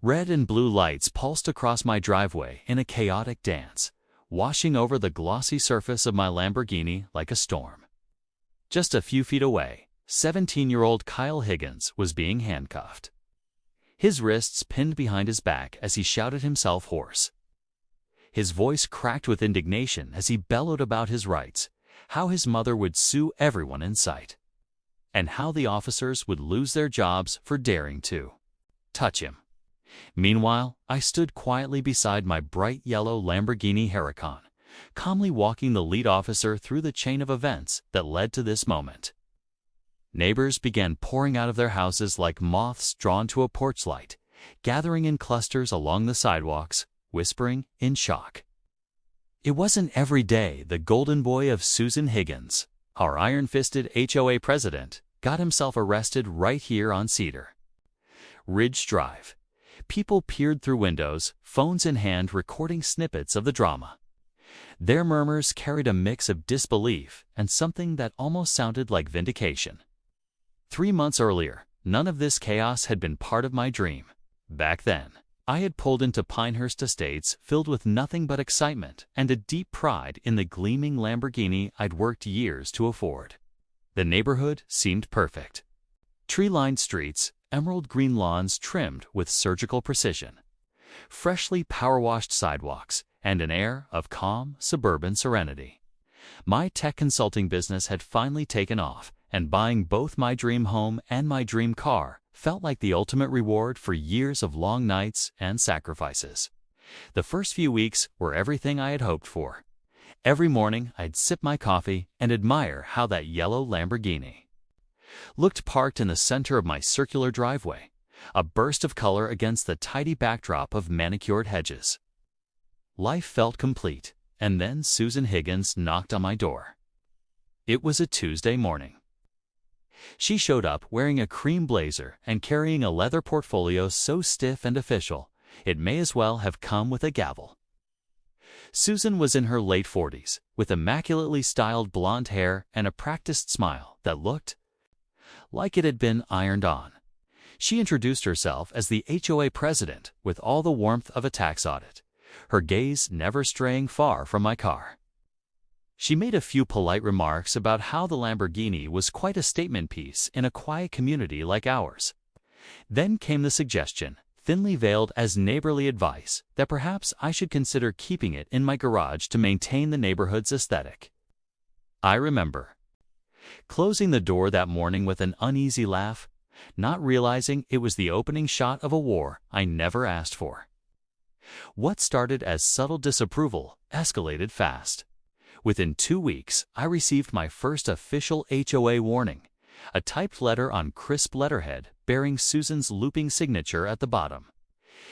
Red and blue lights pulsed across my driveway in a chaotic dance, washing over the glossy surface of my Lamborghini like a storm. Just a few feet away, 17-year-old Kyle Higgins was being handcuffed. His wrists pinned behind his back as he shouted himself hoarse. His voice cracked with indignation as he bellowed about his rights, how his mother would sue everyone in sight, and how the officers would lose their jobs for daring to touch him. Meanwhile, I stood quietly beside my bright yellow Lamborghini Huracan, calmly walking the lead officer through the chain of events that led to this moment. Neighbors began pouring out of their houses like moths drawn to a porch light, gathering in clusters along the sidewalks, whispering in shock. It wasn't every day the golden boy of Susan Higgins, our iron-fisted HOA president, got himself arrested right here on Cedar Ridge Drive. People peered through windows, phones in hand, recording snippets of the drama. Their murmurs carried a mix of disbelief and something that almost sounded like vindication. 3 months earlier, none of this chaos had been part of my dream. Back then, I had pulled into Pinehurst Estates filled with nothing but excitement and a deep pride in the gleaming Lamborghini I'd worked years to afford. The neighborhood seemed perfect. Tree-lined streets, emerald green lawns trimmed with surgical precision, freshly power-washed sidewalks, and an air of calm, suburban serenity. My tech consulting business had finally taken off, and buying both my dream home and my dream car felt like the ultimate reward for years of long nights and sacrifices. The first few weeks were everything I had hoped for. Every morning, I'd sip my coffee and admire how that yellow Lamborghini looked parked in the center of my circular driveway, a burst of color against the tidy backdrop of manicured hedges. Life felt complete, and then Susan Higgins knocked on my door. It was a Tuesday morning. She showed up wearing a cream blazer and carrying a leather portfolio so stiff and official, it may as well have come with a gavel. Susan was in her late 40s, with immaculately styled blonde hair and a practiced smile that looked like it had been ironed on. She introduced herself as the HOA president with all the warmth of a tax audit, her gaze never straying far from my car. She made a few polite remarks about how the Lamborghini was quite a statement piece in a quiet community like ours. Then came the suggestion, thinly veiled as neighborly advice, that perhaps I should consider keeping it in my garage to maintain the neighborhood's aesthetic. I remember closing the door that morning with an uneasy laugh, not realizing it was the opening shot of a war I never asked for. What started as subtle disapproval escalated fast. Within 2 weeks, I received my first official HOA warning, a typed letter on crisp letterhead bearing Susan's looping signature at the bottom.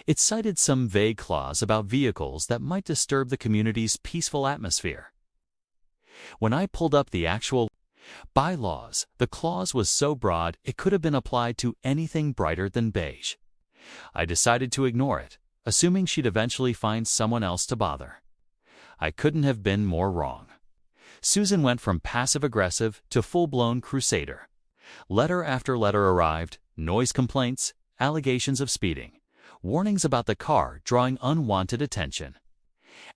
It cited some vague clause about vehicles that might disturb the community's peaceful atmosphere. When I pulled up the actual bylaws, the clause was so broad it could have been applied to anything brighter than beige. I decided to ignore it, assuming she'd eventually find someone else to bother. I couldn't have been more wrong. Susan went from passive-aggressive to full-blown crusader. Letter after letter arrived, noise complaints, allegations of speeding, warnings about the car drawing unwanted attention.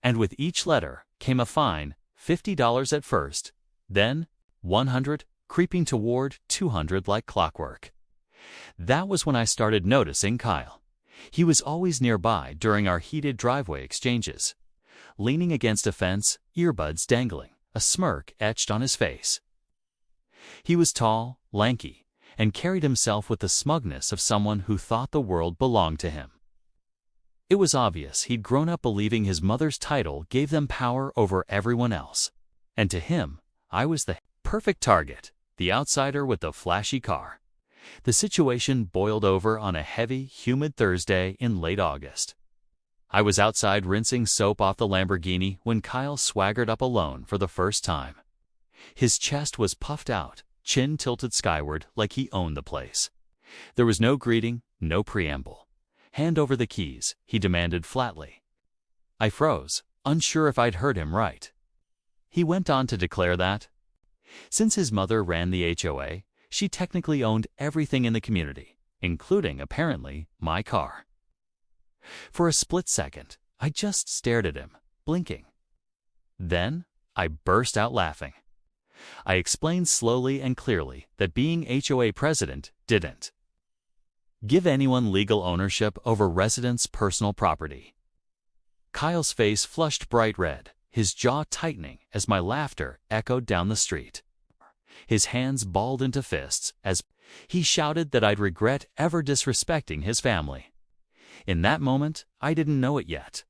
And with each letter came a fine, $50 at first, then $100, creeping toward $200 like clockwork. That was when I started noticing Kyle. He was always nearby during our heated driveway exchanges, leaning against a fence, earbuds dangling, a smirk etched on his face. He was tall, lanky, and carried himself with the smugness of someone who thought the world belonged to him. It was obvious he'd grown up believing his mother's title gave them power over everyone else. And to him, I was the perfect target, the outsider with the flashy car. The situation boiled over on a heavy, humid Thursday in late August. I was outside rinsing soap off the Lamborghini when Kyle swaggered up alone for the first time. His chest was puffed out, chin tilted skyward like he owned the place. There was no greeting, no preamble. "Hand over the keys," he demanded flatly. I froze, unsure if I'd heard him right. He went on to declare that, since his mother ran the HOA, she technically owned everything in the community, including, apparently, my car. For a split second, I just stared at him, blinking. Then, I burst out laughing. I explained slowly and clearly that being HOA president didn't give anyone legal ownership over residents' personal property. Kyle's face flushed bright red, his jaw tightening as my laughter echoed down the street. His hands balled into fists as he shouted that I'd regret ever disrespecting his family. In that moment, I didn't know it yet.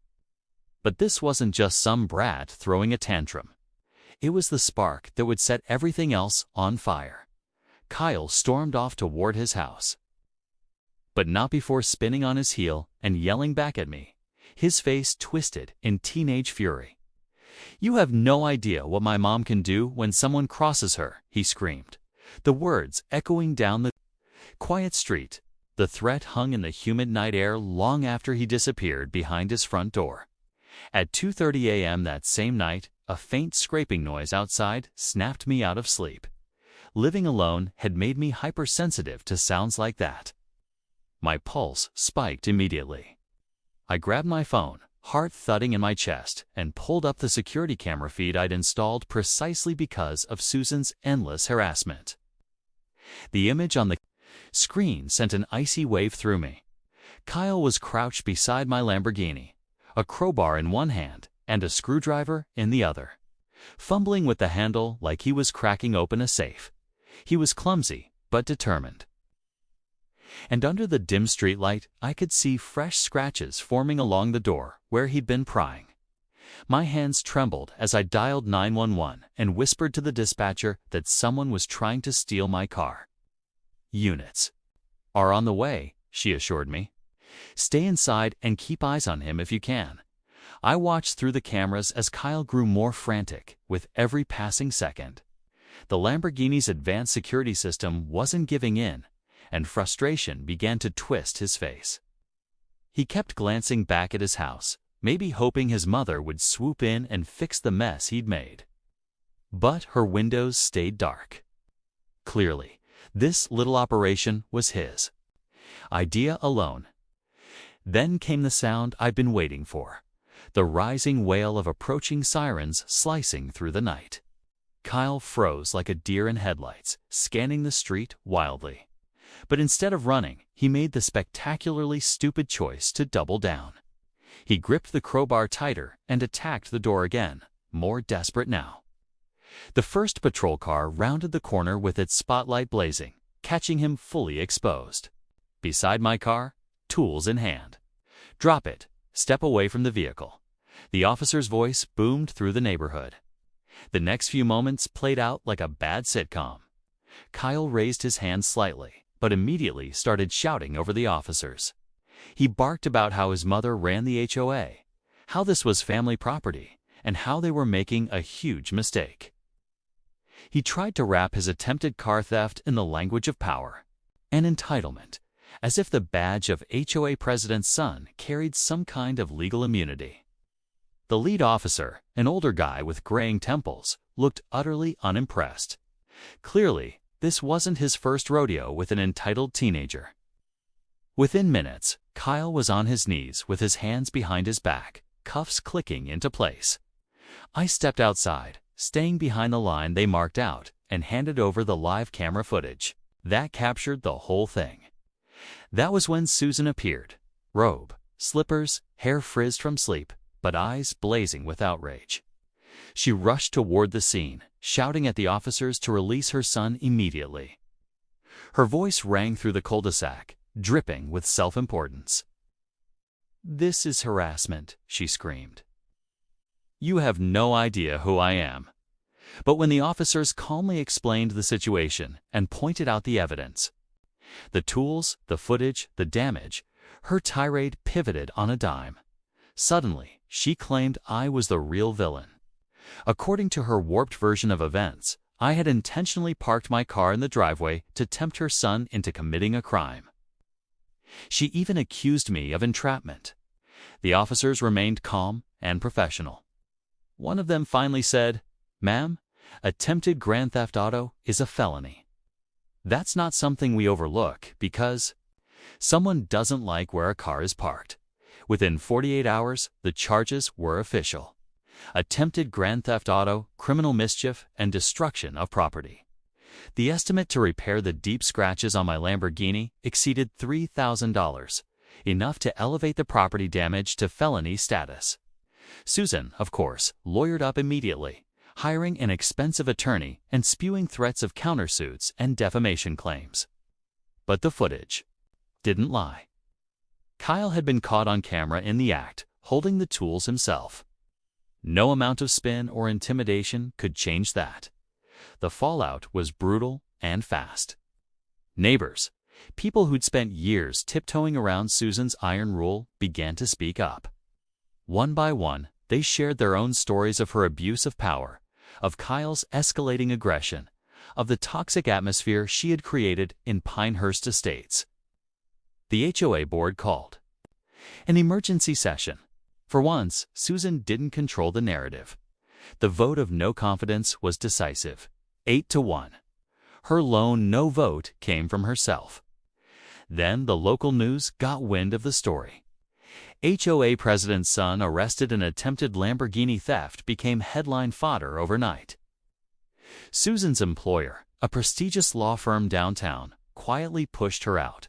But this wasn't just some brat throwing a tantrum. It was the spark that would set everything else on fire. Kyle stormed off toward his house. But not before spinning on his heel and yelling back at me, his face twisted in teenage fury. "You have no idea what my mom can do when someone crosses her," he screamed, the words echoing down the quiet street. The threat hung in the humid night air long after he disappeared behind his front door. At 2:30 a.m. that same night, a faint scraping noise outside snapped me out of sleep. Living alone had made me hypersensitive to sounds like that. My pulse spiked immediately. I grabbed my phone, heart thudding in my chest, and pulled up the security camera feed I'd installed precisely because of Susan's endless harassment. The image on the screen sent an icy wave through me. Kyle was crouched beside my Lamborghini, a crowbar in one hand and a screwdriver in the other, fumbling with the handle like he was cracking open a safe. He was clumsy but determined. And under the dim streetlight, I could see fresh scratches forming along the door where he'd been prying. My hands trembled as I dialed 911 and whispered to the dispatcher that someone was trying to steal my car. "Units are on the way," she assured me. "Stay inside and keep eyes on him if you can." I watched through the cameras as Kyle grew more frantic with every passing second. The Lamborghini's advanced security system wasn't giving in, and frustration began to twist his face. He kept glancing back at his house, maybe hoping his mother would swoop in and fix the mess he'd made. But her windows stayed dark. Clearly, this little operation was his idea alone. Then came the sound I'd been waiting for, the rising wail of approaching sirens slicing through the night. Kyle froze like a deer in headlights, scanning the street wildly. But instead of running, he made the spectacularly stupid choice to double down. He gripped the crowbar tighter and attacked the door again, more desperate now. The first patrol car rounded the corner with its spotlight blazing, catching him fully exposed. Beside my car, tools in hand. "Drop it. Step away from the vehicle." The officer's voice boomed through the neighborhood. The next few moments played out like a bad sitcom. Kyle raised his hand slightly, but immediately started shouting over the officers. He barked about how his mother ran the HOA, how this was family property, and how they were making a huge mistake. He tried to wrap his attempted car theft in the language of power and entitlement, as if the badge of HOA president's son carried some kind of legal immunity. The lead officer, an older guy with graying temples, looked utterly unimpressed. Clearly, this wasn't his first rodeo with an entitled teenager. Within minutes, Kyle was on his knees with his hands behind his back, cuffs clicking into place. I stepped outside, staying behind the line they marked out, and handed over the live camera footage. That captured the whole thing. That was when Susan appeared. Robe, slippers, hair frizzed from sleep, but eyes blazing with outrage. She rushed toward the scene, shouting at the officers to release her son immediately. Her voice rang through the cul-de-sac, dripping with self-importance. "This is harassment," she screamed. "You have no idea who I am." But when the officers calmly explained the situation and pointed out the evidence, the tools, the footage, the damage, her tirade pivoted on a dime. Suddenly, she claimed I was the real villain. According to her warped version of events, I had intentionally parked my car in the driveway to tempt her son into committing a crime. She even accused me of entrapment. The officers remained calm and professional. One of them finally said, "Ma'am, attempted grand theft auto is a felony. That's not something we overlook because someone doesn't like where a car is parked. Within 48 hours, the charges were official: attempted grand theft auto, criminal mischief, and destruction of property. The estimate to repair the deep scratches on my Lamborghini exceeded $3,000, enough to elevate the property damage to felony status. Susan, of course, lawyered up immediately, hiring an expensive attorney and spewing threats of countersuits and defamation claims. But the footage didn't lie. Kyle had been caught on camera in the act, holding the tools himself. No amount of spin or intimidation could change that. The fallout was brutal and fast. Neighbors, people who'd spent years tiptoeing around Susan's iron rule, began to speak up. One by one, they shared their own stories of her abuse of power, of Kyle's escalating aggression, of the toxic atmosphere she had created in Pinehurst Estates. The HOA board called an emergency session. For once, Susan didn't control the narrative. The vote of no confidence was decisive, 8-1. Her lone no vote came from herself. Then the local news got wind of the story. HOA president's son arrested in attempted Lamborghini theft became headline fodder overnight. Susan's employer, a prestigious law firm downtown, quietly pushed her out.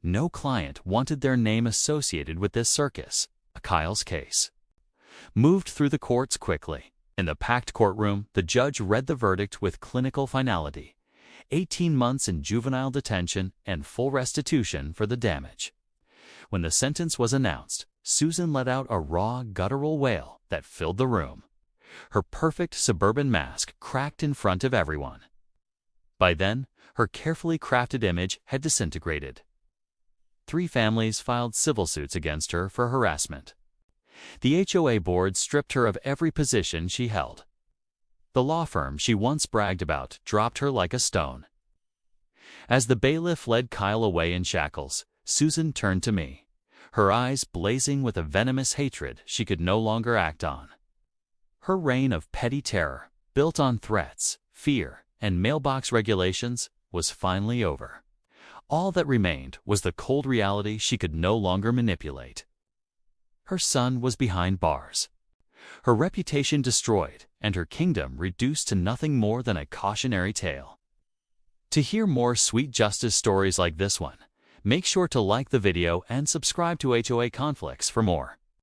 No client wanted their name associated with this circus. Kyle's case moved through the courts quickly. In the packed courtroom, the judge read the verdict with clinical finality: 18 months in juvenile detention and full restitution for the damage. When the sentence was announced, Susan let out a raw, guttural wail that filled the room. Her perfect suburban mask cracked in front of everyone. By then, her carefully crafted image had disintegrated. 3 families filed civil suits against her for harassment. The HOA board stripped her of every position she held. The law firm she once bragged about dropped her like a stone. As the bailiff led Kyle away in shackles, Susan turned to me, her eyes blazing with a venomous hatred she could no longer act on. Her reign of petty terror, built on threats, fear, and mailbox regulations, was finally over. All that remained was the cold reality she could no longer manipulate. Her son was behind bars, her reputation destroyed, and her kingdom reduced to nothing more than a cautionary tale. To hear more sweet justice stories like this one, make sure to like the video and subscribe to HOA Conflicts for more.